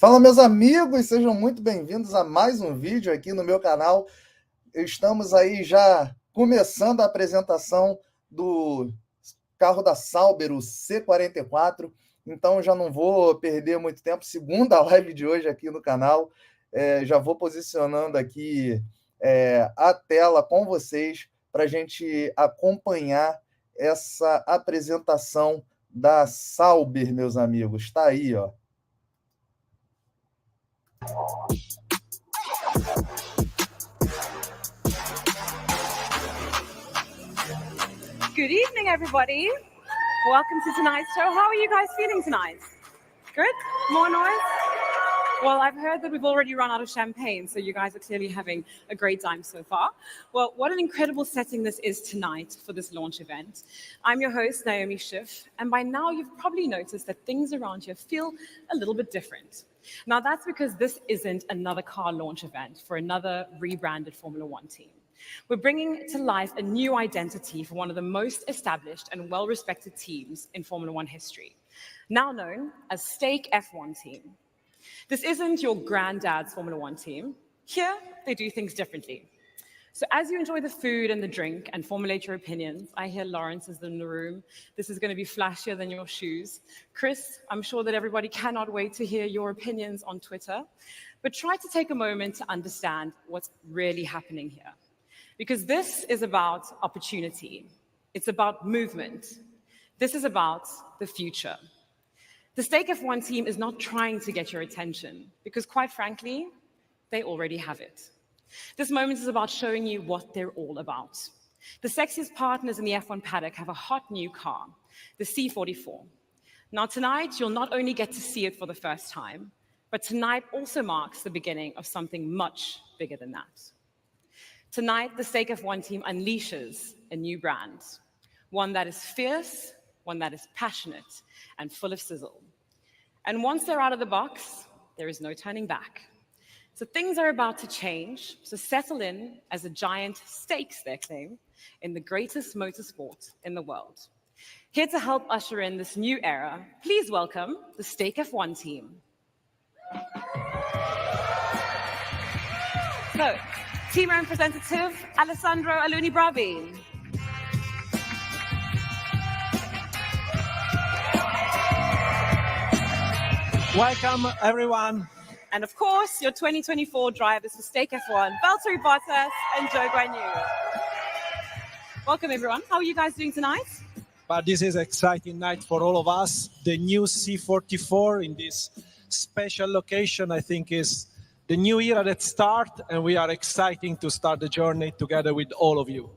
Fala, meus amigos, sejam muito bem-vindos a mais um vídeo aqui no meu canal. Estamos aí já começando a apresentação do carro da Sauber, o C44, então já não vou perder muito tempo. Segunda live de hoje aqui no canal, já vou posicionando aqui a tela com vocês para a gente acompanhar essa apresentação da Sauber, meus amigos. Está aí, ó. Good evening, everybody. Welcome to tonight's show. How are you guys feeling tonight? Good? More noise? Well, I've heard that we've already run out of champagne, so you guys are clearly having a great time so far. Well, what an incredible setting this is tonight for this launch event. I'm your host, Naomi Schiff, and by now you've probably noticed that things around here feel a little bit different. Now, that's because this isn't another car launch event for another rebranded Formula One team. We're bringing to life a new identity for one of the most established and well-respected teams in Formula One history, now known as Stake F1 Team. This isn't your granddad's Formula One team. Here, they do things differently. So as you enjoy the food and the drink and formulate your opinions, I hear Lawrence is in the room. This is going to be flashier than your shoes. Chris, I'm sure that everybody cannot wait to hear your opinions on Twitter. But try to take a moment to understand what's really happening here. Because this is about opportunity. It's about movement. This is about the future. The Stake F1 team is not trying to get your attention because, quite frankly, they already have it. This moment is about showing you what they're all about. The sexiest partners in the F1 paddock have a hot new car, the C44. Now, tonight, you'll not only get to see it for the first time, but tonight also marks the beginning of something much bigger than that. Tonight, the Stake F1 team unleashes a new brand, one that is fierce, one that is passionate, and full of sizzle. And once they're out of the box, there is no turning back. So things are about to change, so settle in as a giant stakes, they claim, in the greatest motorsport in the world. Here to help usher in this new era, please welcome the Stake F1 team. So, team representative, Alessandro Aluni-Bravi. Welcome, everyone. And of course, your 2024 drivers for Stake F1, Valtteri Bottas and Zhou Guanyu. Welcome, everyone. How are you guys doing tonight? But this is an exciting night for all of us. The new C44 in this special location, I think, is the new era that starts, and we are excited to start the journey together with all of you.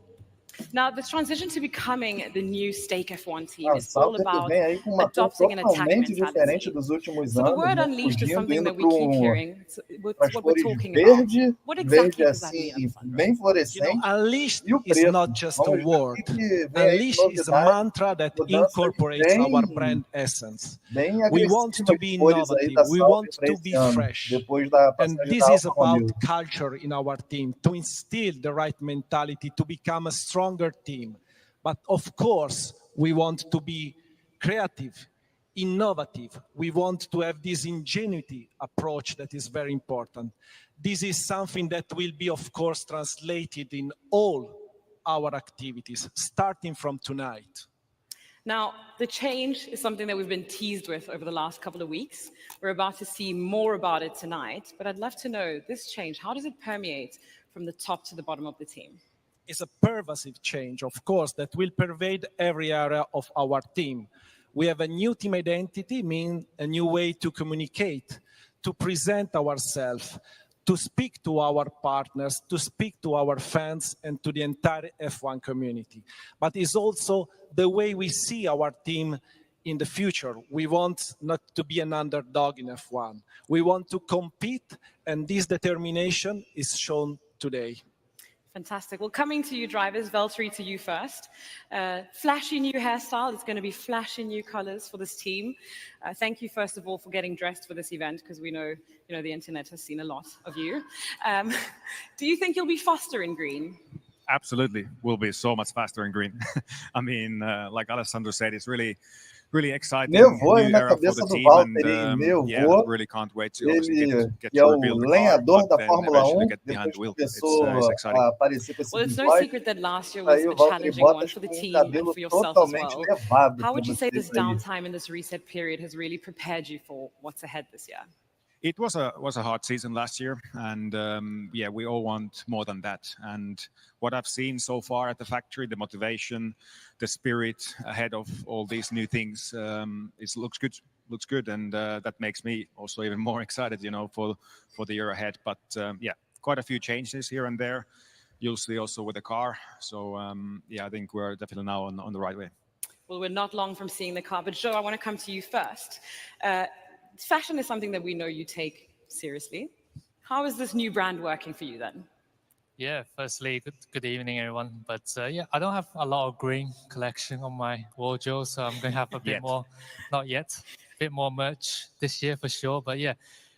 Now, the transition to becoming the new Stake F1 team is all about adopting an attack mentality. So the word unleashed is something that we keep hearing. It's what we're talking about. What exactly does that mean, Alessandro? Unleashed is not just a word. Unleashed is a mantra that incorporates our brand essence. We want to be innovative. We want to be fresh. And this is about culture in our team, to instill the right mentality, to become a stronger team. But of course, we want to be creative, innovative. We want to have this ingenuity approach that is very important. This is something that will be, of course, translated in all our activities, starting from tonight. Now, the change is something that we've been teased with over the last couple of weeks. We're about to see more about it tonight, but I'd love to know this change, how does it permeate from the top to the bottom of the team? It's a pervasive change, of course, that will pervade every area of our team. We have a new team identity, meaning a new way to communicate, to present ourselves, to speak to our partners, to speak to our fans, and to the entire F1 community. But it's also the way we see our team in the future. We want not to be an underdog in F1. We want to compete, and this determination is shown today. Fantastic. Well, coming to you, drivers, Valtteri, to you first. Flashy new hairstyle. It's going to be flashy new colors for this team. Thank you, first of all, for getting dressed for this event, because we know, the internet has seen a lot of you. Do you think you'll be faster in green? Absolutely. We'll be so much faster in green. I mean, like Alessandro said, it's really really exciting Nevou aí new na era for the cabeça do team, Walter, hein? and yeah, Nevou. really can't wait to obviously Ele, get que é to o reveal the car, lenhador but da then Fórmula eventually 1, get behind depois the wheel. começou It's a exciting. aparecer com esse Well, it's no bigode. secret that last year Tá was aí o a Valtteri challenging one Bottas for the com um team and cabelo for yourself as totalmente well. levado How para would you say vocês this aí. downtime and this reset period has really prepared you for what's ahead this year? It was a hard season last year, and yeah, we all want more than that. And what I've seen so far at the factory, the motivation, the spirit ahead of all these new things, looks good, and that makes me also even more excited, for the year ahead. But yeah, quite a few changes here and there. You'll see also with the car. So yeah, I think we're definitely now on the right way. Well, we're not long from seeing the car, but Joe, I want to come to you first. Fashion is something that we know you take seriously. How is this new brand working for you then? Yeah, firstly, good evening, everyone. But yeah, I don't have a lot of green collection on my wardrobe, so I'm going to have a bit more, not yet, a bit more merch this year for sure. But yeah,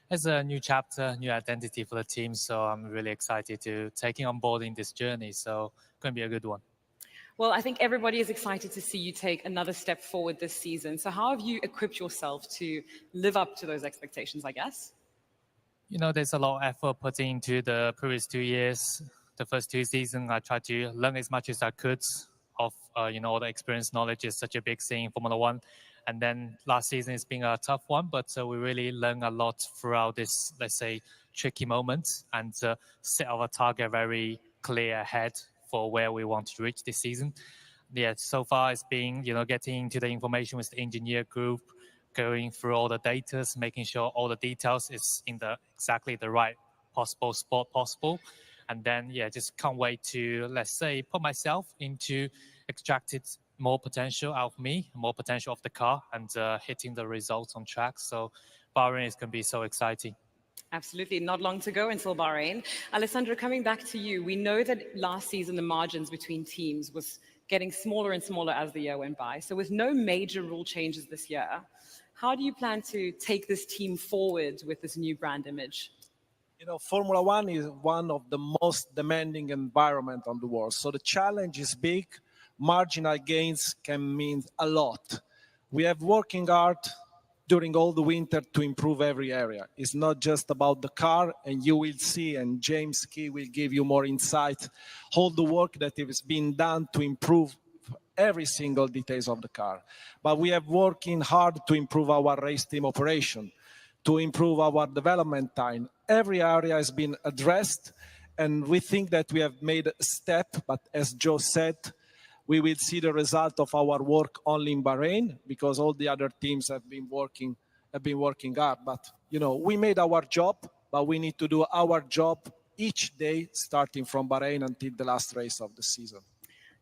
it's a new chapter, new identity for the team. So I'm really excited to taking on board in this journey. So going to be a good one. Well, I think everybody is excited to see you take another step forward this season. So how have you equipped yourself to live up to those expectations, I guess? There's a lot of effort put into the previous 2 years. The first 2 seasons, I tried to learn as much as I could of, all the experience, knowledge is such a big thing in Formula One. And then last season it's been a tough one, but we really learned a lot throughout this, let's say, tricky moments and set our target very clear ahead for where we want to reach this season. Yeah, so far it's been, getting into the information with the engineer group, going through all the data, making sure all the details is in exactly the right possible spot possible. And then, yeah, just can't wait to, let's say, put myself into extracted more potential out of me, more potential of the car, and hitting the results on track. So Bahrain is going to be so exciting. Absolutely, not long to go until Bahrain. Alessandro, coming back to you, we know that last season the margins between teams was getting smaller and smaller as the year went by. So with no major rule changes this year, how do you plan to take this team forward with this new brand image? Formula One is one of the most demanding environment on the world. So the challenge is big. Marginal gains can mean a lot. We have working hard during all the winter to improve every area. It's not just about the car, and you will see, and James Key will give you more insight, all the work that has been done to improve every single details of the car. But we have working hard to improve our race team operation, to improve our development time. Every area has been addressed, and we think that we have made a step, but as Joe said, we will see the result of our work only in Bahrain, because all the other teams have been working hard. But we made our job, but we need to do our job each day, starting from Bahrain until the last race of the season.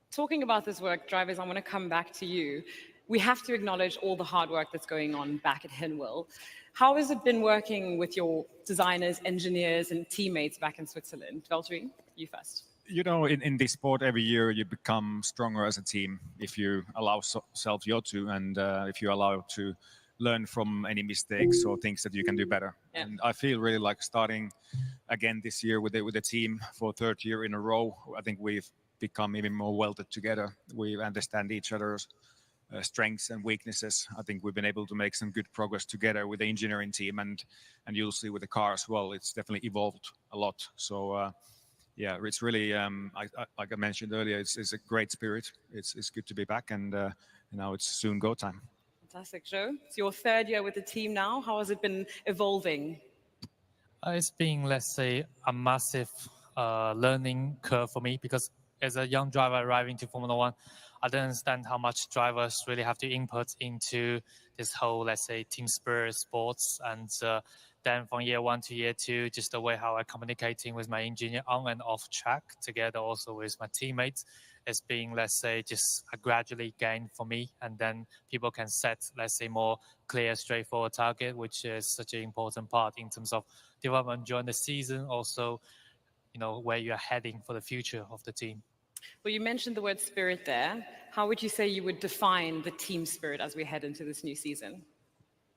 Talking about this work, drivers, I want to come back to you. We have to acknowledge all the hard work that's going on back at Hinwil. How has it been working with your designers, engineers, and teammates back in Switzerland? Valtteri, you first. In this sport, every year you become stronger as a team if you allow to, and if you allow to learn from any mistakes or things that you can do better. Yeah. And I feel really like starting again this year with the team for third year in a row. I think we've become even more welded together. We understand each other's strengths and weaknesses. I think we've been able to make some good progress together with the engineering team, and you'll see with the car as well. It's definitely evolved a lot. So. Yeah, it's really, like I mentioned earlier, it's a great spirit. It's good to be back, and now it's soon go time. Fantastic, Joe. It's your third year with the team now. How has it been evolving? It's been, let's say, a massive learning curve for me, because as a young driver arriving to Formula One, I don't understand how much drivers really have to input into this whole, let's say, team spirit sports. And then from year 1 to year 2, just the way how I'm communicating with my engineer on and off track, together also with my teammates, is being, let's say, just a gradually gain for me. And then people can set, let's say, more clear, straightforward target, which is such an important part in terms of development during the season, also, where you're heading for the future of the team. Well, you mentioned the word spirit there. How would you say you would define the team spirit as we head into this new season?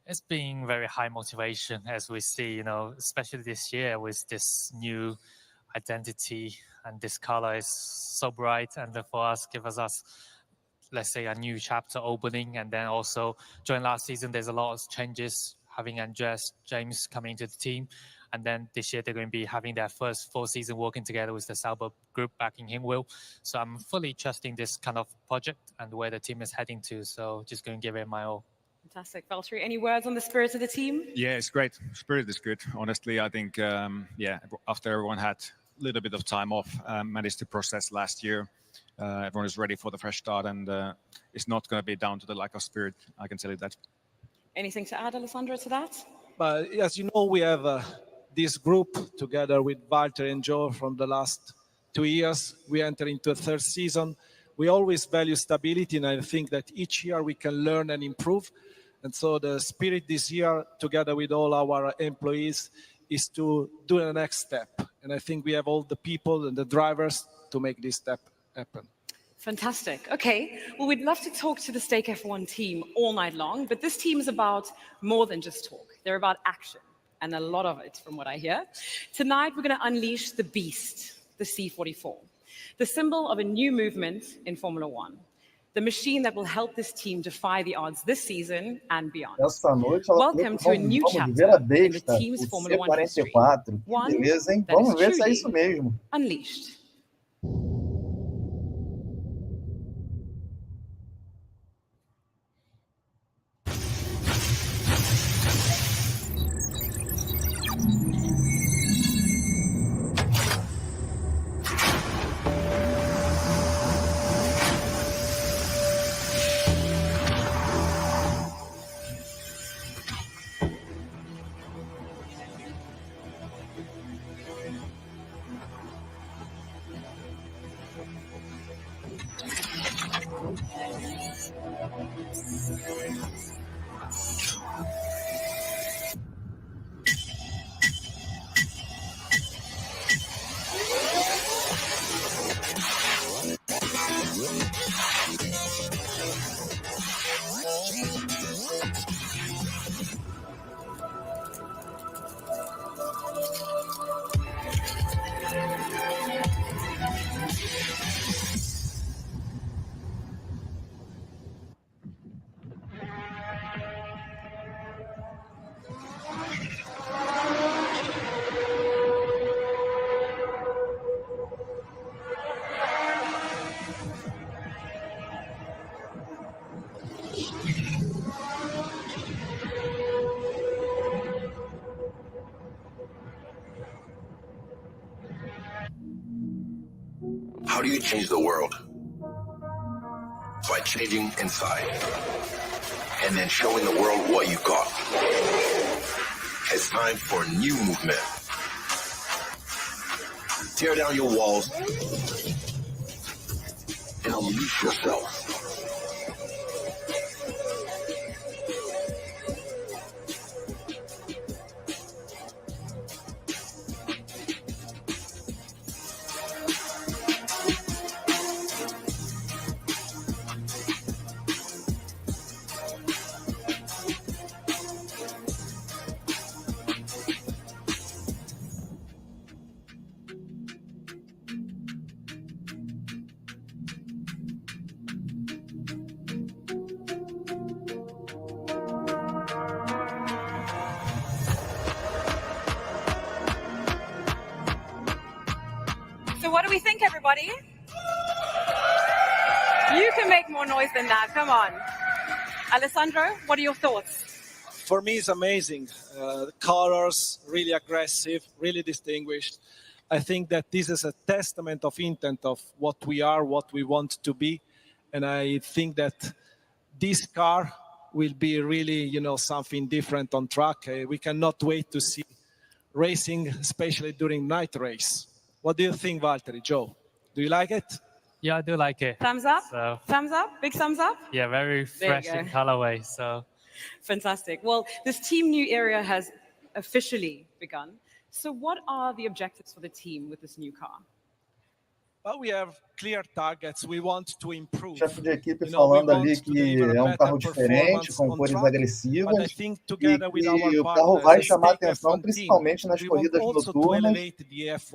It's been very high motivation, as we see, especially this year with this new identity, and this color is so bright, and for us, gives us, let's say, a new chapter opening. And then also during last season, there's a lot of changes, having Andreas, James coming into the team. And then this year, they're going to be having their first full season working together with the Sauber group back in Hingwil. So I'm fully trusting this kind of project and where the team is heading to. So just going to give it my all. Fantastic. Valtteri, any words on the spirit of the team? Yeah, it's great. Spirit is good. Honestly, I think, after everyone had a little bit of time off, managed to process last year, everyone is ready for the fresh start, and it's not going to be down to the lack of spirit. I can tell you that. Anything to add, Alessandro, to that? But as you know, we have this group together with Valtteri and Joe from the last 2 years. We enter into a third season. We always value stability, and I think that each year we can learn and improve. And so the spirit this year, together with all our employees, is to do the next step. And I think we have all the people and the drivers to make this step happen. Fantastic. Okay. Well, we'd love to talk to the Stake F1 team all night long, but this team is about more than just talk. They're about action, and a lot of it, from what I hear. Tonight, we're going to unleash the beast, the C44, the symbol of a new movement in Formula One, the machine that will help this team defy the odds this season and beyond. Welcome to a new chapter in the team's Formula One history. One that is truly unleashed. How do you change the world? By changing inside and then showing the world what you got. It's time for a new movement. Tear down your walls and unleash yourself. So what do we think, everybody? You can make more noise than that. Come on. Alessandro, what are your thoughts? For me, it's amazing. The colors, really aggressive, really distinguished. I think that this is a testament of intent of what we are, what we want to be. And I think that this car will be really, something different on track. We cannot wait to see racing, especially during night race. What do you think, Valtteri? Joe, do you like it? Yeah, I do like it. Thumbs up? So, Thumbs up? Big thumbs up? yeah, very fresh in colorway. So Fantastic. Well, this team new era has officially begun. So what are the objectives for the team with this new car? but we have clear targets. We want to improve. Chefe de equipe falando ali que é carro diferente, com cores agressivas, e que o carro vai chamar atenção, principalmente nas corridas noturnas.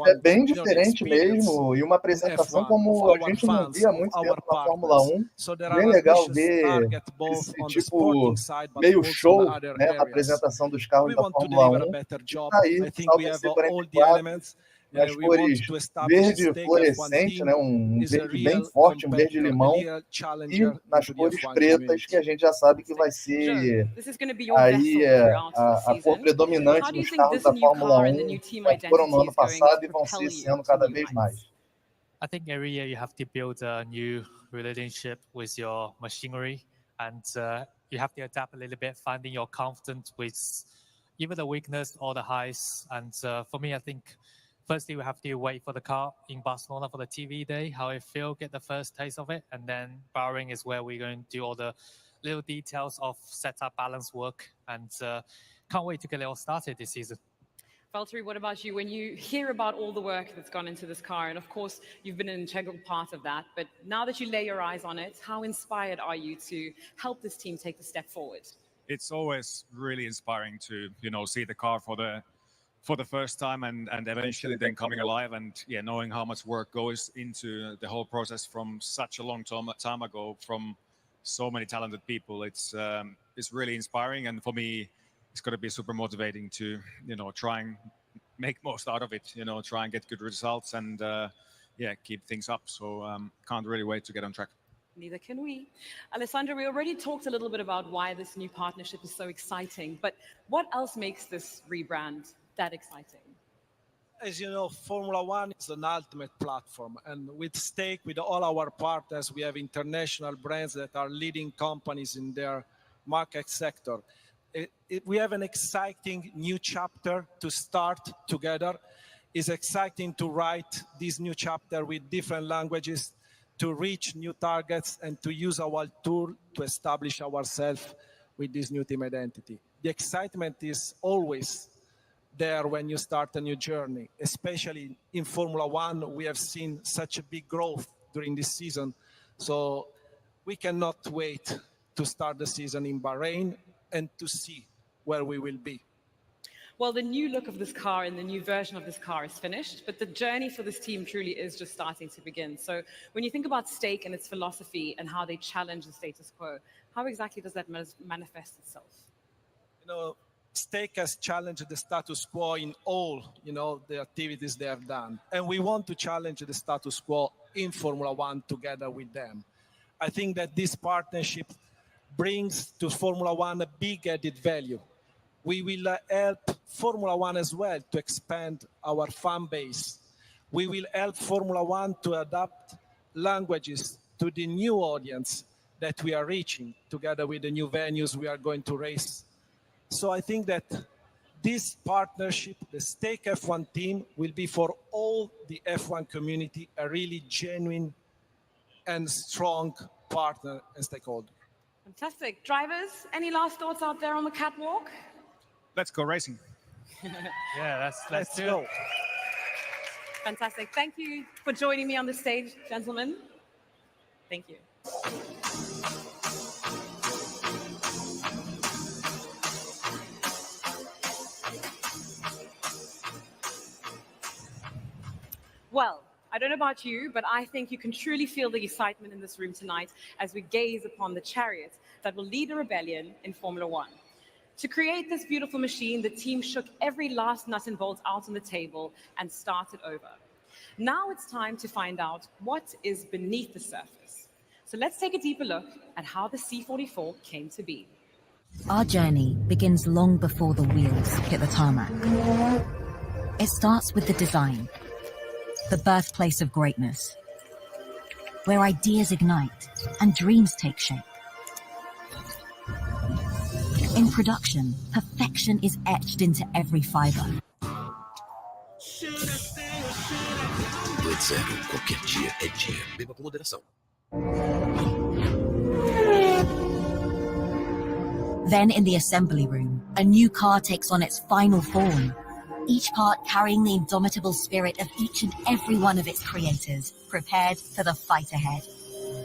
É bem diferente mesmo, e uma apresentação como a gente não via há muito tempo na Fórmula 1. Bem legal ver esse tipo meio show, né, na apresentação dos carros da Fórmula 1. E tá aí, Sauber C44. Nas cores verde fluorescente, né? Um verde bem forte, um verde limão, e nas cores pretas, que a gente já sabe que vai ser aí a cor predominante nos carros da Fórmula 1, que foram no ano passado e vão ser esse ano cada vez mais. I think every year you have to build a new relationship with your machinery, and you have to adapt a little bit, finding your confidence with even the weakness or the highs. And for me, I think firstly, we have to wait for the car in Barcelona for the TV day, how it feels, get the first taste of it. And then Bahrain is where we're going to do all the little details of setup, balance work. And can't wait to get it all started this season. Valtteri, what about you? When you hear about all the work that's gone into this car, and of course, you've been an integral part of that, but now that you lay your eyes on it, how inspired are you to help this team take the step forward? It's always really inspiring to, see the car for the first time and eventually then coming alive, and knowing how much work goes into the whole process from such a long time ago, from so many talented people. It's really inspiring, and for me it's got to be super motivating to try and make most out of it, try and get good results and keep things up. So can't really wait to get on track. Neither can we. Alessandro, we already talked a little bit about why this new partnership is so exciting, but what else makes this rebrand that exciting? As you know, Formula One is an ultimate platform, and with stake with all our partners, we have international brands that are leading companies in their market sector. We have an exciting new chapter to start together. It's exciting to write this new chapter with different languages, to reach new targets, and to use our tool to establish ourselves with this new team identity. The excitement is always there when you start a new journey, especially in Formula One. We have seen such a big growth during this season, so we cannot wait to start the season in Bahrain and to see where we will be. Well, the new look of this car and the new version of this car is finished, but the journey for this team truly is just starting to begin. So when you think about Stake and its philosophy and how they challenge the status quo, how exactly does that manifest itself? Stake has challenged the status quo in all, the activities they have done. And we want to challenge the status quo in Formula One together with them. I think that this partnership brings to Formula One a big added value. We will help Formula One as well to expand our fan base. We will help Formula One to adapt languages to the new audience that we are reaching together with the new venues we are going to race. So I think that this partnership, the Stake F1 team, will be for all the F1 community a really genuine and strong partner and stakeholder. Fantastic. Drivers, any last thoughts out there on the catwalk? Let's go racing. Yeah, let's do it. Fantastic. Thank you for joining me on the stage, gentlemen. Thank you. Well, I don't know about you, but I think you can truly feel the excitement in this room tonight as we gaze upon the chariot that will lead a rebellion in Formula One. To create this beautiful machine, the team shook every last nut and bolt out on the table and started over. Now it's time to find out what is beneath the surface. So let's take a deeper look at how the C44 came to be. Our journey begins long before the wheels hit the tarmac. It starts with the design, the birthplace of greatness, where ideas ignite and dreams take shape. In production, perfection is etched into every fiber. 2.0, qualquer dia é dia. Beba com moderação. Then in the assembly room, a new car takes on its final form. each part carrying the indomitable spirit of each and every one of its creators, prepared for the fight ahead.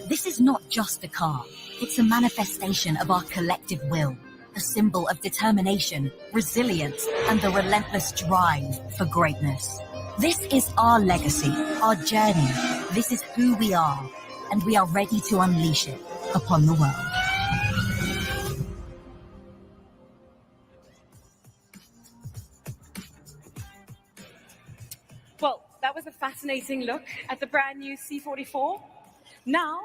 This is not just a car, it's a manifestation of our collective will, a symbol of determination, resilience, and the relentless drive for greatness. This is our legacy, our journey. This is who we are, and we are ready to unleash it upon the world. Well, that was a fascinating look at the brand new C44. Now,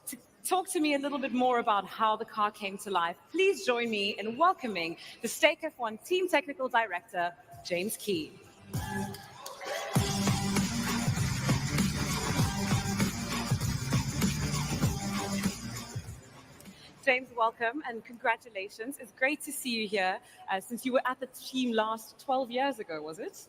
to talk to me a little bit more about how the car came to life, please join me in welcoming the Stake F1 Team Technical Director, James Key. James, welcome and congratulations. It's great to see you here since you were at the team last 12 years ago, was it?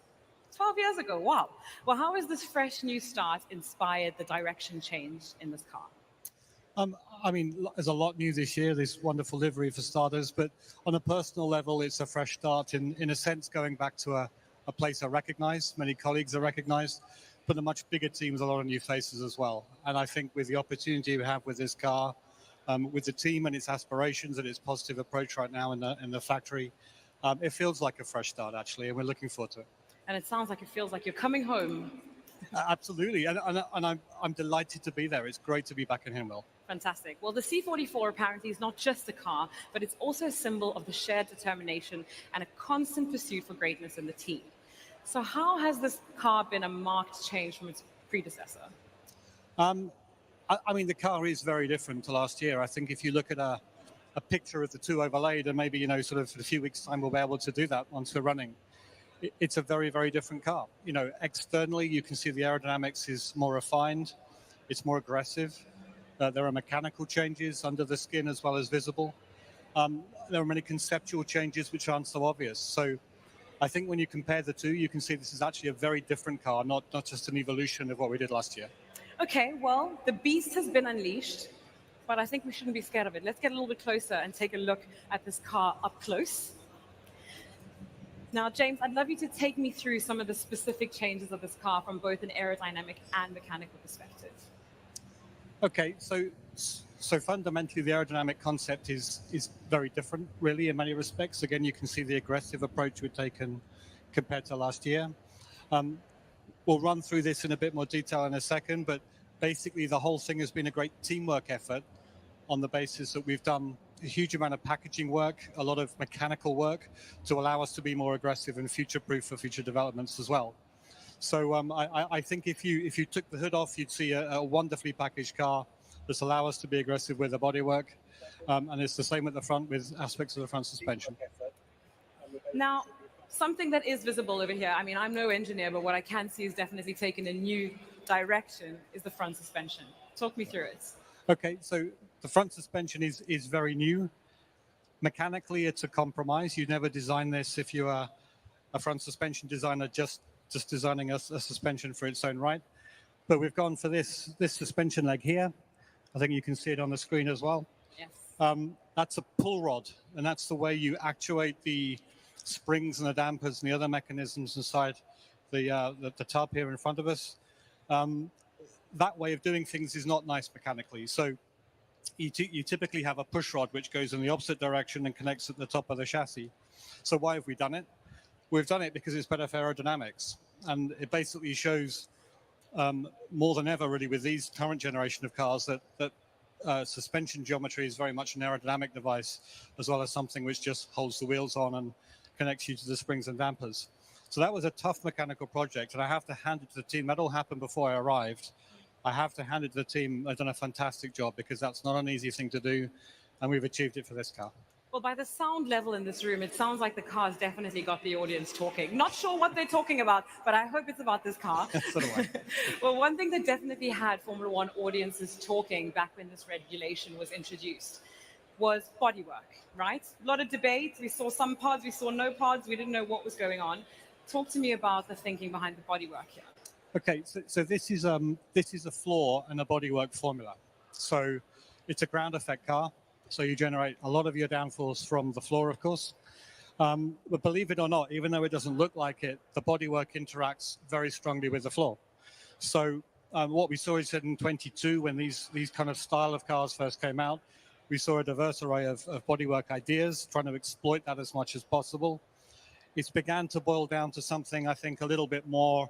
12 years ago, wow. Well, how has this fresh new start inspired the direction change in this car? I mean, there's a lot new this year, this wonderful livery for starters, but on a personal level, it's a fresh start in a sense, going back to a place I recognize, many colleagues are recognized, but a much bigger team with a lot of new faces as well. And I think with the opportunity we have with this car, with the team and its aspirations and its positive approach right now in the factory, it feels like a fresh start, actually, and we're looking forward to it. And it sounds like it feels like you're coming home. Absolutely, and I'm delighted to be there. It's great to be back in Himwell. Fantastic. Well, the C44 apparently is not just a car, but it's also a symbol of the shared determination and a constant pursuit for greatness in the team. So how has this car been a marked change from its predecessor? I mean, the car is very different to last year. I think if you look at a picture of the two overlaid, and maybe, sort of in a few weeks' time, we'll be able to do that once we're running. It's a very, very different car. Externally, you can see the aerodynamics is more refined. It's more aggressive. There are mechanical changes under the skin as well as visible. There are many conceptual changes which aren't so obvious. So I think when you compare the two, you can see this is actually a very different car, not just an evolution of what we did last year. Okay, well, the beast has been unleashed, but I think we shouldn't be scared of it. Let's get a little bit closer and take a look at this car up close. Now, James, I'd love you to take me through some of the specific changes of this car from both an aerodynamic and mechanical perspective. Okay, so fundamentally, the aerodynamic concept is very different, really, in many respects. Again, you can see the aggressive approach we've taken compared to last year. We'll run through this in a bit more detail in a second, but basically the whole thing has been a great teamwork effort on the basis that we've done a huge amount of packaging work, a lot of mechanical work to allow us to be more aggressive and future-proof for future developments as well. So I think if you took the hood off, you'd see a wonderfully packaged car that's allow us to be aggressive with the bodywork, and it's the same at the front with aspects of the front suspension. Now, something that is visible over here, I mean, I'm no engineer, but what I can see is definitely taken a new direction, is the front suspension. Talk me through it. Okay, so the front suspension is very new. Mechanically, it's a compromise. You never design this if you are a front suspension designer just designing a suspension for its own right. But we've gone for this suspension leg here. I think you can see it on the screen as well. Yes. That's a pull rod, and that's the way you actuate the springs and the dampers and the other mechanisms inside the tub here in front of us. That way of doing things is not nice mechanically. So you typically have a push rod which goes in the opposite direction and connects at the top of the chassis. So why have we done it? We've done it because it's better for aerodynamics. And it basically shows more than ever, really, with these current generation of cars, that suspension geometry is very much an aerodynamic device, as well as something which just holds the wheels on and connects you to the springs and dampers. So that was a tough mechanical project, and I have to hand it to the team. That all happened before I arrived. I have to hand it to the team. They've done a fantastic job, because that's not an easy thing to do, and we've achieved it for this car. Well, by the sound level in this room, it sounds like the car's definitely got the audience talking. Not sure what they're talking about, but I hope it's about this car. So do I. Well, one thing that definitely had Formula One audiences talking back when this regulation was introduced was bodywork, right? A lot of debate. We saw some pods, we saw no pods. We didn't know what was going on. Talk to me about the thinking behind the bodywork here. Okay, so this is a floor and a bodywork formula. So it's a ground effect car. So you generate a lot of your downforce from the floor, of course. But believe it or not, even though it doesn't look like it, the bodywork interacts very strongly with the floor. So what we saw is in 22, when these kind of style of cars first came out, we saw a diverse array of bodywork ideas, trying to exploit that as much as possible. It's began to boil down to something, I think, a little bit more,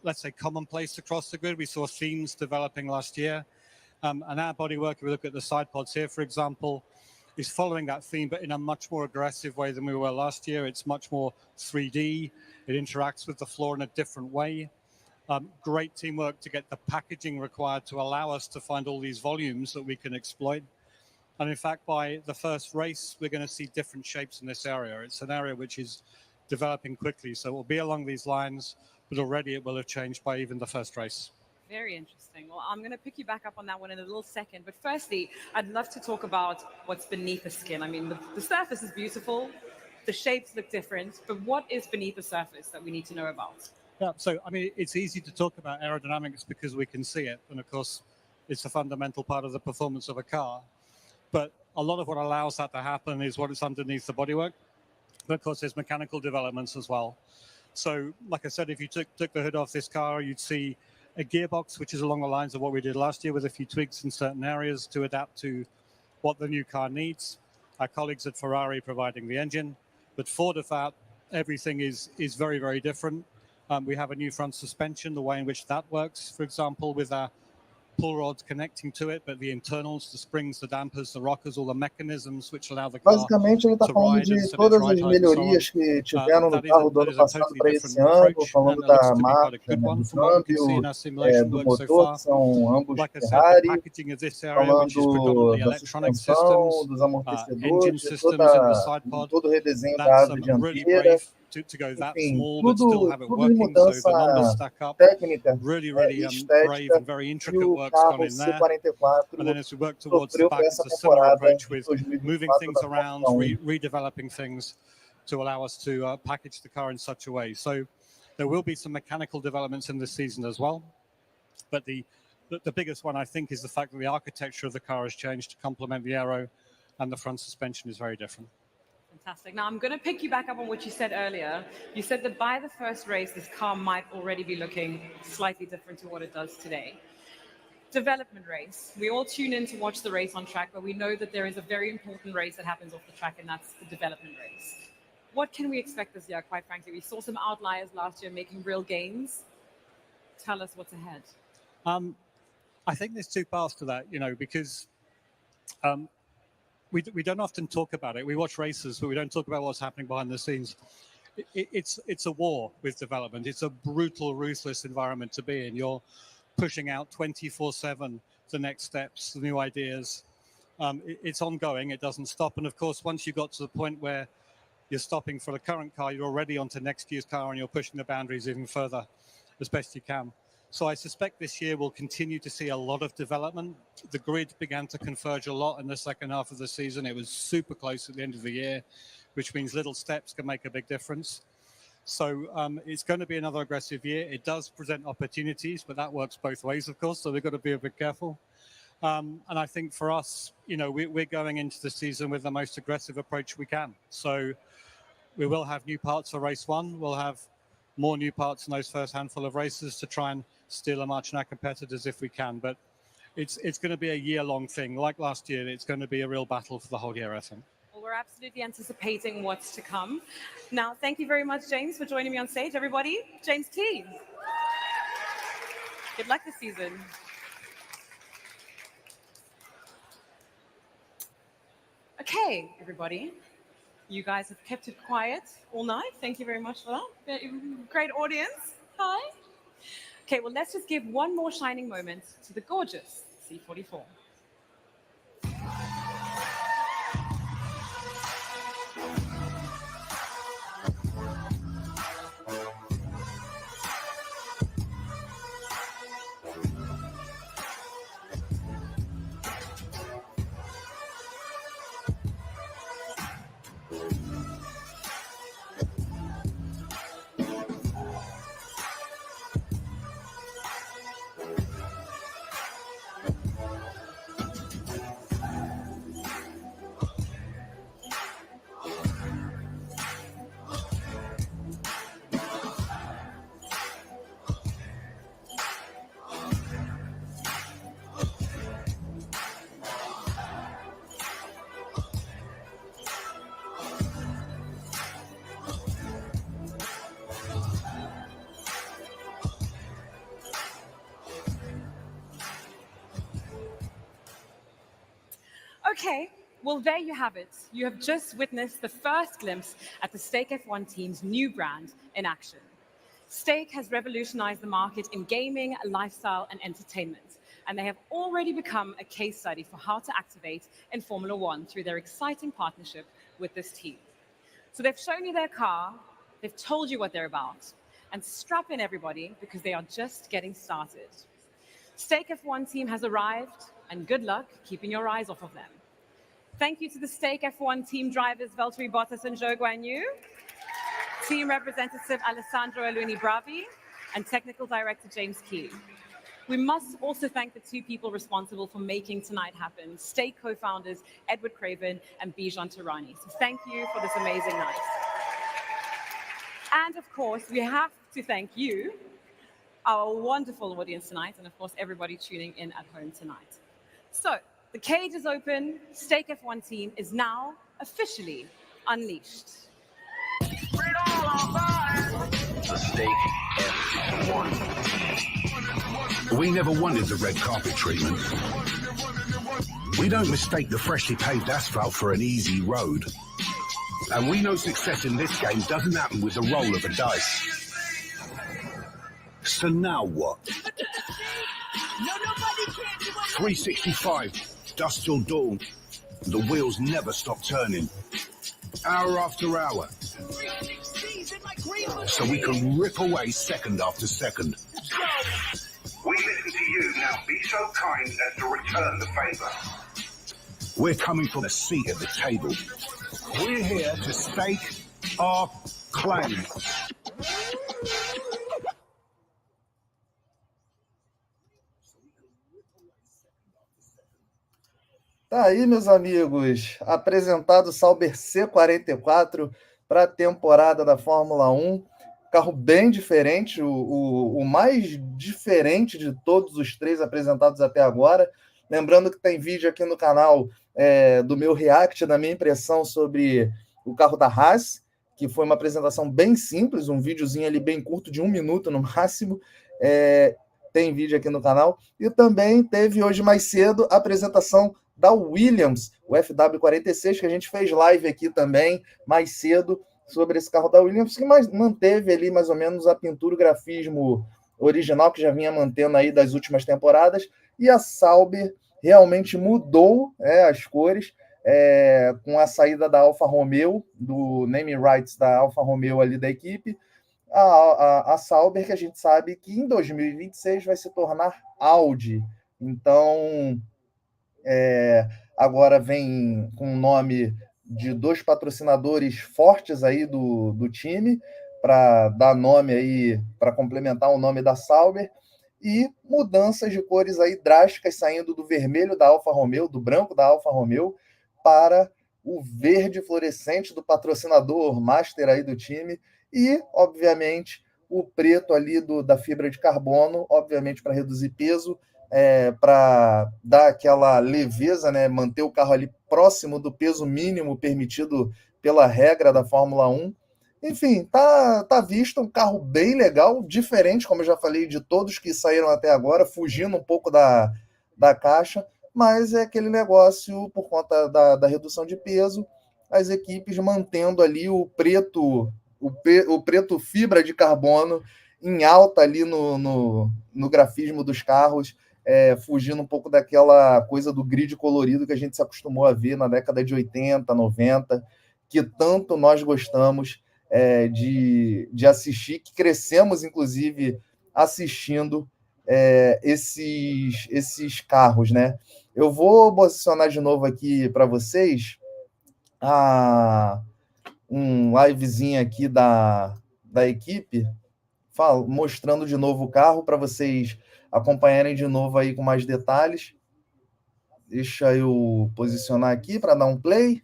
let's say, commonplace across the grid. We saw themes developing last year. And our bodywork, if we look at the side pods here, for example, is following that theme, but in a much more aggressive way than we were last year. It's much more 3D. It interacts with the floor in a different way. Great teamwork to get the packaging required to allow us to find all these volumes that we can exploit. And in fact, by the first race, we're going to see different shapes in this area. It's an area which is developing quickly. So it will be along these lines, but already it will have changed by even the first race. Very interesting. Well, I'm going to pick you back up on that one in a little second. But firstly, I'd love to talk about what's beneath the skin. I mean, the surface is beautiful. The shapes look different. But what is beneath the surface that we need to know about? Yeah, so, I mean, it's easy to talk about aerodynamics because we can see it. And, of course, it's a fundamental part of the performance of a car. But a lot of what allows that to happen is what is underneath the bodywork. But, of course, there's mechanical developments as well. So, like I said, if you took the hood off this car, you'd see a gearbox, which is along the lines of what we did last year with a few tweaks in certain areas to adapt to what the new car needs. Our colleagues at Ferrari providing the engine. But for the fact, everything is very, very different. We have a new front suspension, the way in which that works, for example, with our pull rods connecting to it, but the internals, the springs, the dampers, the rockers, all the mechanisms which allow the car Basicamente, ele está to falando ride de and set its todas right as height and so on. melhorias que tiveram no That carro do is ano a passado totally para different esse ano, approach, falando and it looks da to be quite a marcha, good né, one do from what we can see in câmbio, our simulation do work so motor, far. que são ambos Like I said, the Ferrari, packaging of this area, which is falando predominantly da electronic suspensão, systems, dos engine amortecedores, de systems in the side pod, todo o redesenho da that's asa really dianteira, brave to go that enfim, small but still have it tudo de working, so mudança the numbers stack up. técnica, Really e brave estética, and very que intricate o work's gone carro in there. C44 And then as we work towards the sofreu back, para it's essa a similar temporada approach de with moving 2024 things da around, Fórmula 1. redeveloping things to allow us to package the car in such a way. So there will be some mechanical developments in this season as well. But the biggest one, I think, is the fact that the architecture of the car has changed to complement the aero, and the front suspension is very different. Fantastic. Now, I'm going to pick you back up on what you said earlier. You said that by the first race, this car might already be looking slightly different to what it does today. Development race. We all tune in to watch the race on track, but we know that there is a very important race that happens off the track, and that's the development race. What can we expect this year, quite frankly? We saw some outliers last year making real gains. Tell us what's ahead. I think there's two paths to that, because we don't often talk about it. We watch races, but we don't talk about what's happening behind the scenes. It's a war with development. It's a brutal, ruthless environment to be in. You're pushing out 24/7 the next steps, the new ideas. It's ongoing. It doesn't stop. And of course, once you got to the point where you're stopping for the current car, you're already onto next year's car, and you're pushing the boundaries even further as best you can. So I suspect this year we'll continue to see a lot of development. The grid began to converge a lot in the second half of the season. It was super close at the end of the year, which means little steps can make a big difference. So it's going to be another aggressive year. It does present opportunities, but that works both ways, of course, so we've got to be a bit careful. And I think for us, we're going into the season with the most aggressive approach we can. So we will have new parts for race one. We'll have more new parts in those first handful of races to try and steal a march in our competitors if we can. But it's going to be a year-long thing. Like last year, it's going to be a real battle for the whole year, I think. Well, we're absolutely anticipating what's to come. Now, thank you very much, James, for joining me on stage. Everybody, James T. Good luck this season. Okay, everybody. You guys have kept it quiet all night. Thank you very much for that. Great audience. Hi. Okay, well, let's just give one more shining moment to the gorgeous C44. Okay, well, there you have it. You have just witnessed the first glimpse at the Stake F1 team's new brand in action. Stake has revolutionized the market in gaming, lifestyle, and entertainment, and they have already become a case study for how to activate in Formula One through their exciting partnership with this team. So they've shown you their car, they've told you what they're about, and strap in everybody because they are just getting started. Stake F1 team has arrived, and good luck keeping your eyes off of them. Thank you to the Stake F1 team drivers Valtteri Bottas and Zhou Guanyu, team representative Alessandro Aluni Bravi, and technical director James Key. We must also thank the two people responsible for making tonight happen, Stake co-founders Edward Craven and Bijan Tarani. So thank you for this amazing night. And of course, we have to thank you, our wonderful audience tonight, and of course, everybody tuning in at home tonight. So, the cage is open. Stake F1 team is now officially unleashed. The Stake F1. We never wanted the red carpet treatment. We don't mistake the freshly paved asphalt for an easy road. And we know success in this game doesn't happen with the roll of a dice. So now what? 365, dusk till dawn. The wheels never stop turning. Hour after hour. So we can rip away second after second. We listen to you, now be so kind as to return the favour. We're coming from a seat at the table. We're here to stake our claim. Tá aí, meus amigos, apresentado o Sauber C44 para a temporada da Fórmula 1. Carro bem diferente, o mais diferente de todos os três apresentados até agora. Lembrando que tem vídeo aqui no canal do meu react, da minha impressão sobre o carro da Haas, que foi uma apresentação bem simples, um videozinho ali bem curto, de 1 minuto no máximo. Tem vídeo aqui no canal. E também teve hoje mais cedo a apresentação da Williams, o FW46, que a gente fez live aqui também mais cedo sobre esse carro da Williams, que manteve ali mais ou menos a pintura, o grafismo original que já vinha mantendo aí das últimas temporadas, e a Sauber realmente mudou as cores com a saída da Alfa Romeo, do name rights da Alfa Romeo ali da equipe, a Sauber, que a gente sabe que em 2026 vai se tornar Audi. Então, agora vem com o nome de 2 patrocinadores fortes aí do time, para dar nome aí, para complementar o nome da Sauber, e mudanças de cores aí drásticas, saindo do vermelho da Alfa Romeo, do branco da Alfa Romeo, para o verde fluorescente do patrocinador master aí do time, e, obviamente, o preto ali da fibra de carbono, obviamente para reduzir peso, para dar aquela leveza, né, manter o carro ali próximo do peso mínimo permitido pela regra da Fórmula 1. Enfim, tá visto um carro bem legal, diferente, como eu já falei, de todos que saíram até agora, fugindo um pouco da caixa, mas é aquele negócio, por conta da redução de peso, as equipes mantendo ali o preto fibra de carbono em alta ali no grafismo dos carros, fugindo um pouco daquela coisa do grid colorido que a gente se acostumou a ver na década de 80, 90, que tanto nós gostamos de assistir, que crescemos, inclusive, assistindo esses carros, né? Eu vou posicionar de novo aqui para vocês um livezinho aqui da equipe, mostrando de novo o carro, para vocês acompanharem de novo aí com mais detalhes. Deixa eu posicionar aqui para dar um play.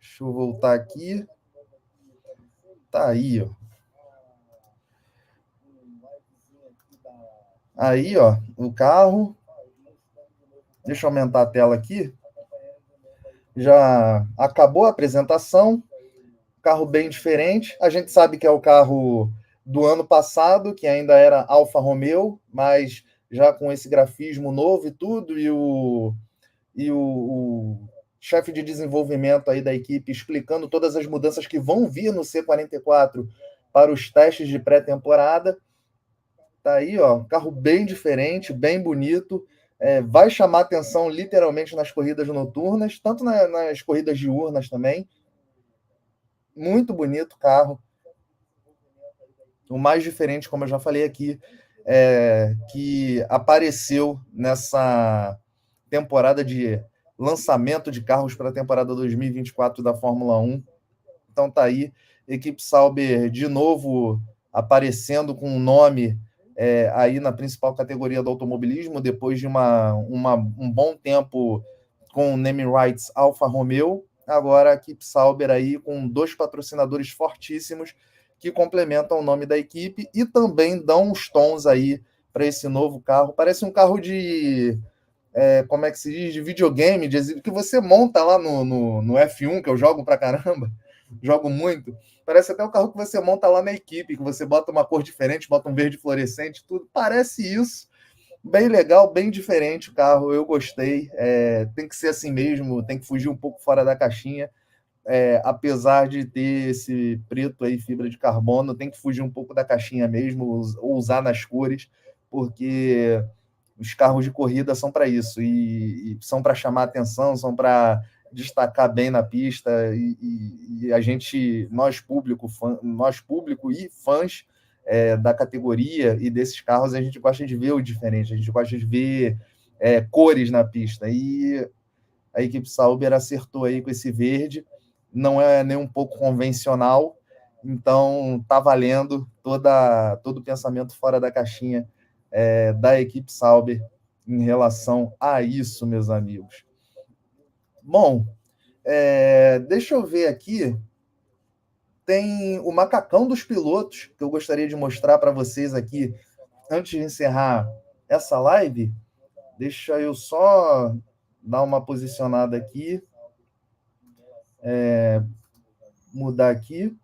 Deixa eu voltar aqui. Tá aí, ó. Aí, ó, o carro. Deixa eu aumentar a tela aqui. Já acabou a apresentação. Carro bem diferente. A gente sabe que é o carro do ano passado, que ainda era Alfa Romeo, mas já com esse grafismo novo e tudo, e o chefe de desenvolvimento aí da equipe explicando todas as mudanças que vão vir no C44 para os testes de pré-temporada. Tá aí, ó, carro bem diferente, bem bonito, vai chamar atenção literalmente nas corridas noturnas, tanto nas corridas diurnas também. Muito bonito o carro. O mais diferente, como eu já falei aqui, que apareceu nessa temporada de lançamento de carros para a temporada 2024 da Fórmula 1. Então tá aí, equipe Sauber de novo aparecendo com um nome aí na principal categoria do automobilismo, depois de um bom tempo com o name rights Alfa Romeo. Agora a equipe Sauber aí com 2 patrocinadores fortíssimos que complementam o nome da equipe e também dão uns tons aí para esse novo carro. Parece um carro de como é que se diz, de videogame, que você monta lá no F1, que eu jogo pra caramba, jogo muito. Parece até o carro que você monta lá na equipe, que você bota uma cor diferente, bota um verde fluorescente, tudo. Parece isso. Bem legal, bem diferente o carro, eu gostei. Tem que ser assim mesmo, tem que fugir um pouco fora da caixinha. Apesar de ter esse preto aí, fibra de carbono, tem que fugir um pouco da caixinha mesmo, ou usar nas cores, porque os carros de corrida são para isso, e são para chamar atenção, são para destacar bem na pista, e a gente, nós público e fãs da categoria e desses carros, a gente gosta de ver o diferente, a gente gosta de ver cores na pista, e a equipe Sauber acertou aí com esse verde, não é nem um pouco convencional, então tá valendo todo o pensamento fora da caixinha da equipe Sauber em relação a isso, meus amigos. Bom, deixa eu ver aqui. Tem o macacão dos pilotos que eu gostaria de mostrar para vocês aqui antes de encerrar essa live. Deixa eu só dar uma posicionada aqui. Mudar aqui.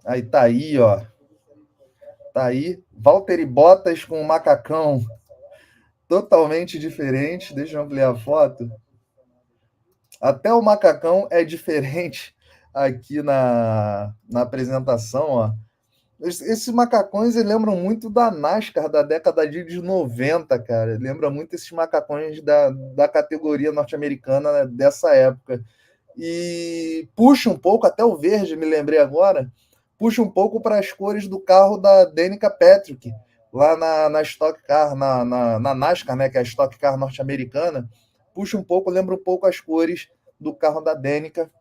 Aí tá aí, ó. Tá aí. Valtteri Bottas com um macacão totalmente diferente. Deixa eu ampliar a foto. Até o macacão é diferente aqui na apresentação, ó. Esses macacões lembram muito da NASCAR da década de 90, cara. Lembra muito esses macacões da categoria norte-americana, né, dessa época. E puxa um pouco, até o verde, me lembrei agora, puxa um pouco para as cores do carro da Danica Patrick, lá na Stock Car, na NASCAR, né, que é a Stock Car norte-americana. Puxa um pouco, lembra um pouco as cores do carro da Danica,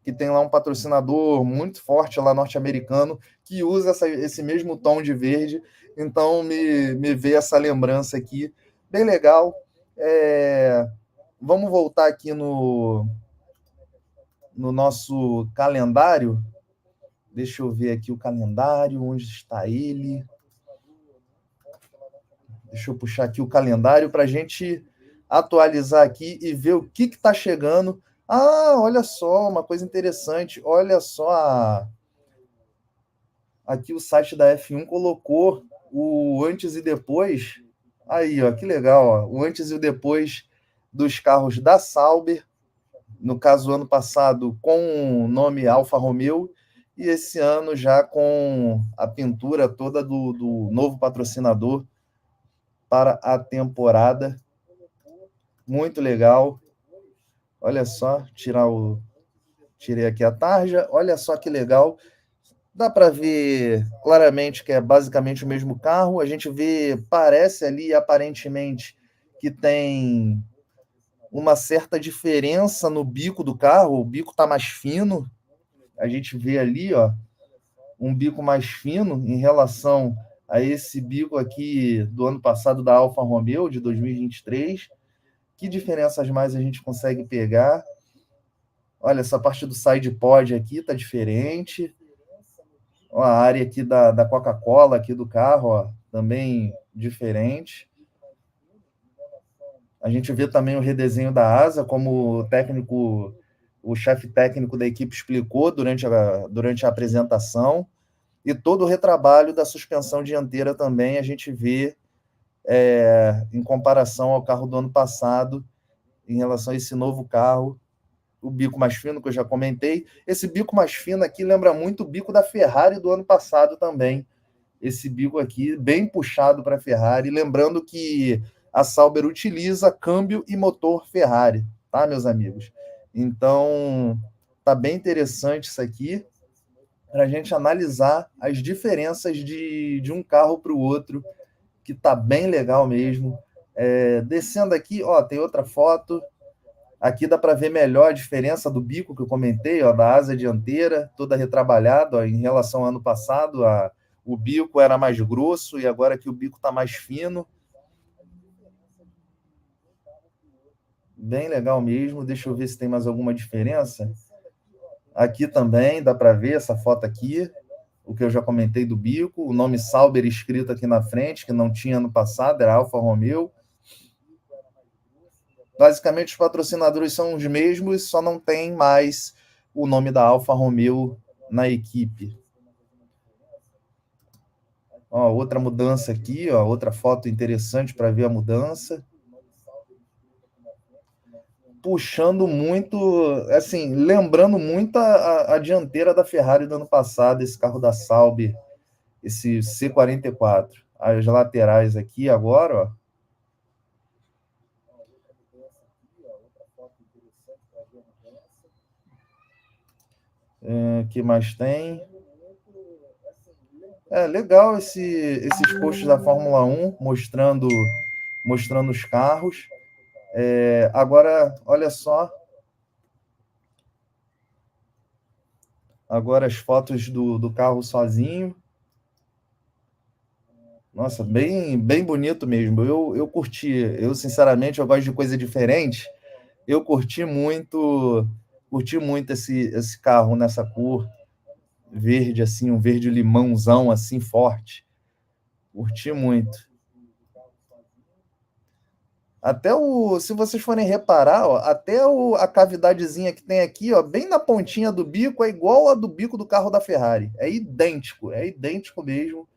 que tem lá um patrocinador muito forte lá norte-americano, que usa esse mesmo tom de verde. Então me veio essa lembrança aqui, bem legal. Vamos voltar aqui no nosso calendário. Deixa eu ver aqui o calendário, onde está ele. Deixa eu puxar aqui o calendário para a gente atualizar aqui e ver o que está chegando. Ah, olha só, uma coisa interessante. Olha só, aqui o site da F1 colocou o antes e depois. Aí, ó, que legal, ó, o antes e o depois dos carros da Sauber. No caso, ano passado, com o nome Alfa Romeo, e esse ano já com a pintura toda do novo patrocinador para a temporada. Muito legal. Olha só, tirei aqui a tarja. Olha só que legal. Dá para ver claramente que é basicamente o mesmo carro. A gente vê, parece ali, aparentemente, que tem uma certa diferença no bico do carro. O bico está mais fino. A gente vê ali, ó, um bico mais fino em relação a esse bico aqui do ano passado da Alfa Romeo, de 2023. Que diferenças mais a gente consegue pegar? Olha, essa parte do side pod aqui tá diferente. Ó, a área aqui da Coca-Cola aqui do carro, ó, também diferente. A gente vê também o redesenho da asa, como o chefe técnico da equipe explicou durante a apresentação. E todo o retrabalho da suspensão dianteira também a gente vê em comparação ao carro do ano passado, em relação a esse novo carro, o bico mais fino que eu já comentei. Esse bico mais fino aqui lembra muito o bico da Ferrari do ano passado também. Esse bico aqui, bem puxado para a Ferrari, lembrando que a Sauber utiliza câmbio e motor Ferrari, tá, meus amigos? Então, tá bem interessante isso aqui, para a gente analisar as diferenças de um carro para o outro, que tá bem legal mesmo. Descendo aqui, ó, tem outra foto. Aqui dá para ver melhor a diferença do bico que eu comentei, ó, da asa dianteira, toda retrabalhada, ó, em relação ao ano passado. O bico era mais grosso e agora aqui o bico está mais fino. Bem legal mesmo. Deixa eu ver se tem mais alguma diferença. Aqui também dá para ver essa foto aqui, o que eu já comentei do bico, o nome Sauber escrito aqui na frente, que não tinha no passado, era Alfa Romeo. Basicamente, os patrocinadores são os mesmos, só não tem mais o nome da Alfa Romeo na equipe. Ó, outra mudança aqui, ó, outra foto interessante para ver a mudança. Puxando muito, assim, lembrando muito a dianteira da Ferrari do ano passado, esse carro da Sauber, esse C44. As laterais aqui agora, ó. Que mais tem? Legal esses posts da Fórmula 1 mostrando os carros. Agora, olha só. Agora as fotos do carro sozinho. Nossa, bem bonito mesmo. Eu curti. Eu, sinceramente, eu gosto de coisa diferente. Eu curti muito esse carro nessa cor verde, assim, um verde limãozão, assim, forte. Curti muito. Até se vocês forem reparar, ó, até a cavidadezinha que tem aqui, ó, bem na pontinha do bico, é igual a do bico do carro da Ferrari. É idêntico mesmo.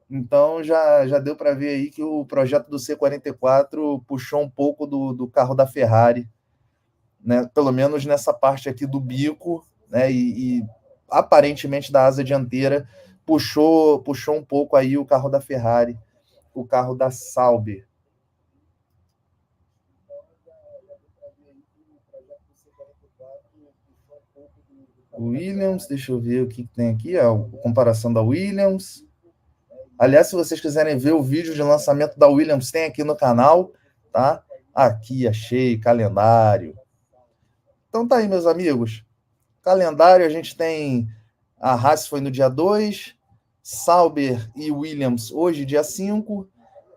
Então já deu para ver aí que o projeto do C44 puxou um pouco do carro da Ferrari, né? Pelo menos nessa parte aqui do bico, né? E aparentemente da asa dianteira puxou um pouco aí o carro da Ferrari, o carro da Sauber. Williams, deixa eu ver o que tem aqui, a comparação da Williams. Aliás, se vocês quiserem ver o vídeo de lançamento da Williams, tem aqui no canal, tá? Aqui, achei, calendário. Então tá aí, meus amigos. Calendário, a gente tem a Haas foi no dia 2, Sauber e Williams hoje, dia 5.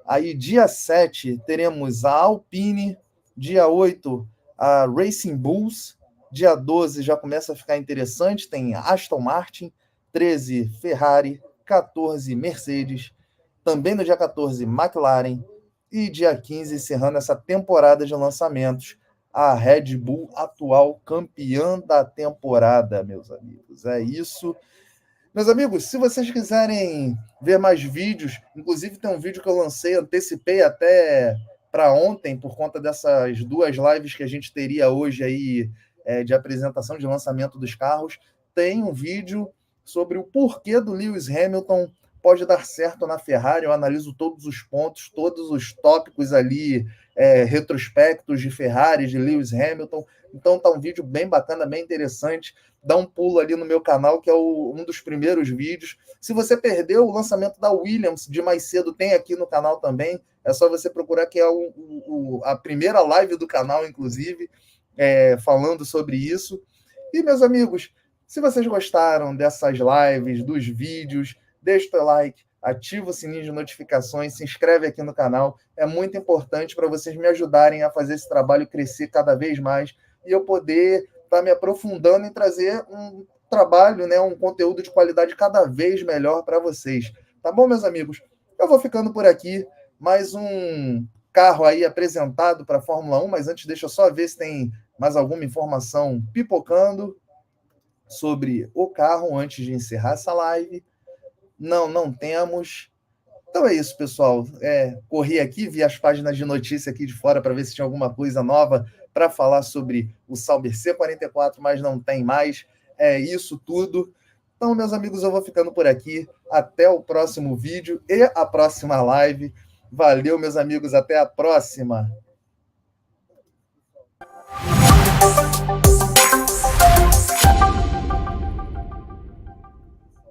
Aí, dia 7, teremos a Alpine. Dia 8, a Racing Bulls. Dia 12 já começa a ficar interessante, tem Aston Martin. 13, Ferrari. 14, Mercedes. Também no dia 14, McLaren. E dia 15, encerrando essa temporada de lançamentos, a Red Bull, atual campeã da temporada, meus amigos. É isso. Meus amigos, se vocês quiserem ver mais vídeos, inclusive tem um vídeo que eu lancei, antecipei até para ontem, por conta dessas 2 lives que a gente teria hoje aí, de apresentação de lançamento dos carros. Tem um vídeo sobre o porquê do Lewis Hamilton pode dar certo na Ferrari. Eu analiso todos os pontos, todos os tópicos ali, retrospectos de Ferrari, de Lewis Hamilton. Então tá um vídeo bem bacana, bem interessante. Dá um pulo ali no meu canal, que é um dos primeiros vídeos. Se você perdeu o lançamento da Williams de mais cedo, tem aqui no canal também. É só você procurar, que é a primeira live do canal, inclusive, falando sobre isso. E, meus amigos, se vocês gostaram dessas lives, dos vídeos, deixa o teu like, ativa o sininho de notificações, se inscreve aqui no canal. É muito importante para vocês me ajudarem a fazer esse trabalho crescer cada vez mais e eu poder estar me aprofundando em trazer um trabalho, né, um conteúdo de qualidade cada vez melhor para vocês. Tá bom, meus amigos? Eu vou ficando por aqui. Mais um carro aí apresentado para a Fórmula 1, mas antes deixa eu só ver se tem mais alguma informação pipocando sobre o carro antes de encerrar essa live. Não temos. Então é isso, pessoal. Corri aqui, vi as páginas de notícia aqui de fora para ver se tinha alguma coisa nova para falar sobre o Sauber C44, mas não tem mais. É isso tudo. Então, meus amigos, eu vou ficando por aqui. Até o próximo vídeo e a próxima live. Valeu, meus amigos. Até a próxima.